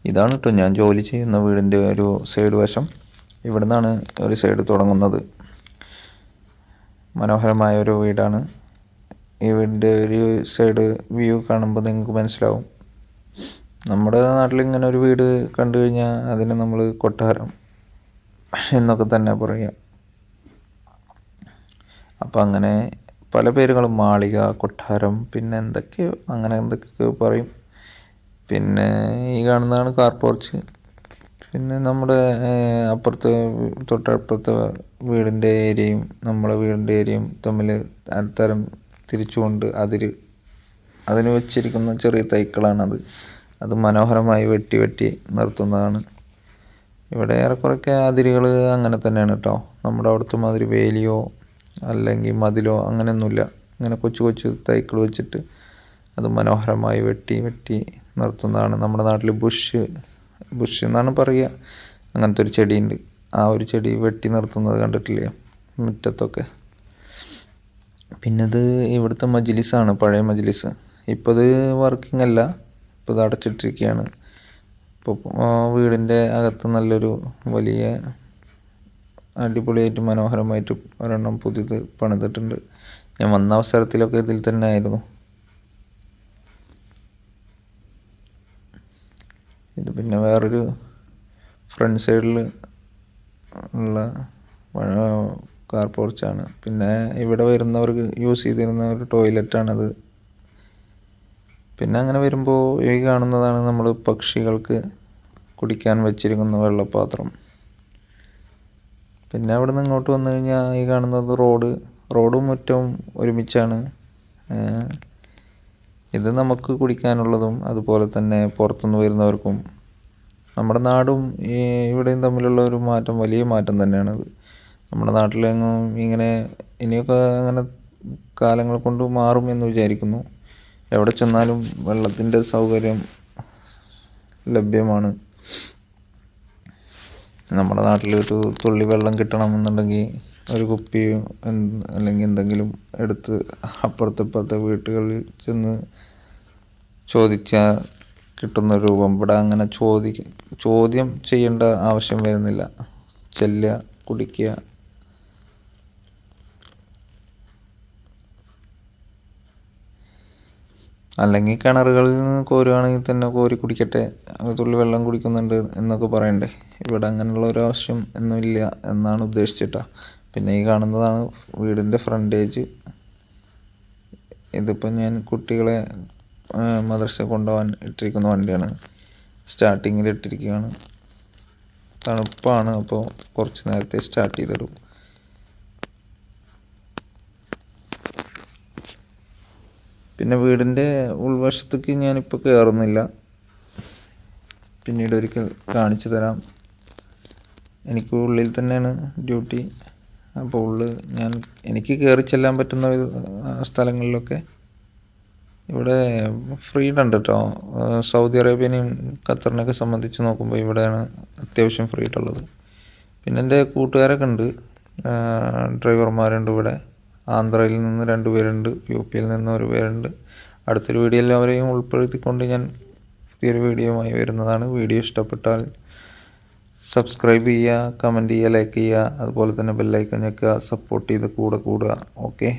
ഇതാണ് കേട്ടോ ഞാൻ ജോലി ചെയ്യുന്ന വീടിൻ്റെ ഒരു സൈഡ് വശം. ഇവിടെ നിന്നാണ് ഒരു സൈഡ് തുടങ്ങുന്നത്. മനോഹരമായ ഒരു വീടാണ്. ഈ വീടിൻ്റെ ഒരു സൈഡ് വ്യൂ കാണുമ്പോൾ നിങ്ങൾക്ക് മനസ്സിലാവും. നമ്മുടെ നാട്ടിൽ ഇങ്ങനെ ഒരു വീട് കണ്ടു കഴിഞ്ഞാൽ അതിന് നമ്മൾ കൊട്ടാരം എന്നൊക്കെ തന്നെ പറയാം. അപ്പം അങ്ങനെ പല പേരുകളും, മാളിക, കൊട്ടാരം, പിന്നെ എന്തൊക്കെയോ അങ്ങനെ എന്തൊക്കെയോ പറയും. പിന്നെ ഈ കാണുന്നതാണ് കാർ പോർച്ച്. പിന്നെ നമ്മുടെ അപ്പുറത്തെ തൊട്ടപ്പുറത്തെ വീടിൻ്റെ ഏരിയയും നമ്മുടെ വീടിൻ്റെ ഏരിയയും തമ്മിൽ തരം തിരിച്ചുകൊണ്ട് അതിന് വെച്ചിരിക്കുന്ന ചെറിയ തൈക്കളാണത്. അത് മനോഹരമായി വെട്ടി വെട്ടി നിർത്തുന്നതാണ്. ഇവിടെ ഏറെക്കുറെയൊക്കെ അതിരുകൾ അങ്ങനെ തന്നെയാണ് കേട്ടോ. നമ്മുടെ അവിടുത്തെ മാതിരി വേലിയോ അല്ലെങ്കിൽ മതിലോ അങ്ങനെയൊന്നുമില്ല. ഇങ്ങനെ കൊച്ചു കൊച്ചു തൈക്കൾ വെച്ചിട്ട് അത് മനോഹരമായി വെട്ടി വെട്ടി നിർത്തുന്നതാണ്. നമ്മുടെ നാട്ടിൽ ബുഷ് എന്നാണ് പറയുക. അങ്ങനത്തെ ഒരു ചെടിയുണ്ട്. ആ ഒരു ചെടി വെട്ടി നിർത്തുന്നത് കണ്ടിട്ടില്ലേ മുറ്റത്തൊക്കെ. പിന്നെ ഇത് ഇവിടുത്തെ മജ്ലിസാണ്, പഴയ മജ്ലിസ്. ഇപ്പോൾ ഇത് വർക്കിംഗ് അല്ല, ഇപ്പോൾ ഇത് അടച്ചിട്ടിരിക്കുകയാണ്. ഇപ്പോൾ വീടിൻ്റെ അകത്ത് നല്ലൊരു വലിയ അടിപൊളിയായിട്ട് മനോഹരമായിട്ട് ഒരെണ്ണം പുതിയത് പണിതിട്ടുണ്ട്. ഞാൻ വന്ന അവസരത്തിലൊക്കെ ഇതിൽ തന്നെ ആയിരുന്നു. ഇത് പിന്നെ വേറൊരു ഫ്രണ്ട് സൈഡിൽ ഉള്ള കാർ പോർച്ചാണ്. പിന്നെ ഇവിടെ വരുന്നവർക്ക് യൂസ് ചെയ്തിരുന്ന ഒരു ടോയ്ലറ്റാണത്. പിന്നെ അങ്ങനെ വരുമ്പോൾ ഈ കാണുന്നതാണ് നമ്മൾ പക്ഷികൾക്ക് കുടിക്കാൻ വെച്ചിരിക്കുന്ന വെള്ളപ്പാത്രം. പിന്നെ അവിടെ നിന്ന് ഇങ്ങോട്ട് വന്നു കഴിഞ്ഞാൽ ഈ കാണുന്നത് റോഡും മുറ്റവും ഒരുമിച്ചാണ്. ഇത് നമുക്ക് കുടിക്കാനുള്ളതും അതുപോലെ തന്നെ പുറത്തുനിന്ന് വരുന്നവർക്കും. നമ്മുടെ നാടും ഇവിടെയും തമ്മിലുള്ള ഒരു മാറ്റം, വലിയ മാറ്റം തന്നെയാണത്. നമ്മുടെ നാട്ടിലെങ്ങും ഇങ്ങനെ ഇനിയൊക്കെ അങ്ങനെ കാലങ്ങൾ കൊണ്ട് മാറും എന്ന് വിചാരിക്കുന്നു. എവിടെ ചെന്നാലും വെള്ളത്തിൻ്റെ സൗകര്യം ലഭ്യമാണ്. നമ്മുടെ നാട്ടിൽ ഒരു തുള്ളി വെള്ളം കിട്ടണമെന്നുണ്ടെങ്കിൽ ഒരു കുപ്പി അല്ലെങ്കിൽ എന്തെങ്കിലും എടുത്ത് അപ്പുറത്തെ വീട്ടുകളിൽ ചെന്ന് ചോദിച്ചാൽ കിട്ടുന്ന രൂപം. ഇവിടെ അങ്ങനെ ചോദ്യം ചെയ്യേണ്ട ആവശ്യം വരുന്നില്ല. ചെല്ലുക, കുടിക്കുക. അല്ലെങ്കിൽ കിണറുകളിൽ നിന്ന് കോരുകയാണെങ്കിൽ തന്നെ കോരി കുടിക്കട്ടെ, തുള്ളി വെള്ളം കുടിക്കുന്നുണ്ട് എന്നൊക്കെ പറയണ്ടേ. ഇവിടെ അങ്ങനെയുള്ള ഒരു ആവശ്യം ഒന്നുമില്ല എന്നാണ് ഉദ്ദേശിച്ചിട്ടാ. പിന്നെ ഈ കാണുന്നതാണ് വീടിൻ്റെ ഫ്രണ്ടേജ്. ഇതിപ്പോൾ ഞാൻ കുട്ടികളെ മദ്രസ കൊണ്ടുപോകാൻ ഇട്ടിരിക്കുന്ന വണ്ടിയാണ്. സ്റ്റാർട്ടിങ്ങിൽ ഇട്ടിരിക്കുകയാണ്. തണുപ്പാണ്, അപ്പോൾ കുറച്ച് നേരത്തെ സ്റ്റാർട്ട് ചെയ്തിടും. പിന്നെ വീടിൻ്റെ ഉൾവശത്തേക്ക് ഞാനിപ്പോൾ കയറുന്നില്ല, പിന്നീട് ഒരിക്കൽ കാണിച്ചു തരാം. എനിക്ക് ഉള്ളിൽ തന്നെയാണ് ഡ്യൂട്ടി. അപ്പോൾ എനിക്ക് കയറി ചെല്ലാൻ പറ്റുന്ന സ്ഥലങ്ങളിലൊക്കെ ഇവിടെ ഫ്രീഡം ഉണ്ട് കേട്ടോ. സൗദി അറേബ്യനെയും ഖത്തറിനെയൊക്കെ സംബന്ധിച്ച് നോക്കുമ്പോൾ ഇവിടെയാണ് അത്യാവശ്യം ഫ്രീഡം ഉള്ളത്. പിന്നെ എൻ്റെ കൂട്ടുകാരൊക്കെ ഉണ്ട്, ഡ്രൈവർമാരുണ്ട് ഇവിടെ. ആന്ധ്രയിൽ നിന്ന് 2 പേരുണ്ട്, UP-യിൽ നിന്ന് 1 പേരുണ്ട്. അടുത്തൊരു വീഡിയോയിൽ അവരെയും ഉൾപ്പെടുത്തിക്കൊണ്ട് ഞാൻ പുതിയൊരു വീഡിയോയുമായി വരുന്നതാണ്. വീഡിയോ ഇഷ്ടപ്പെട്ടാൽ സബ്സ്ക്രൈബ് ചെയ്യുക, കമൻറ്റ് ചെയ്യുക, ലൈക്ക് ചെയ്യുക, അതുപോലെ തന്നെ ബെല്ലൈക്കൺ ഞെക്കുക, സപ്പോർട്ട് ചെയ്ത് കൂടെ കൂടുക. ഓക്കെ.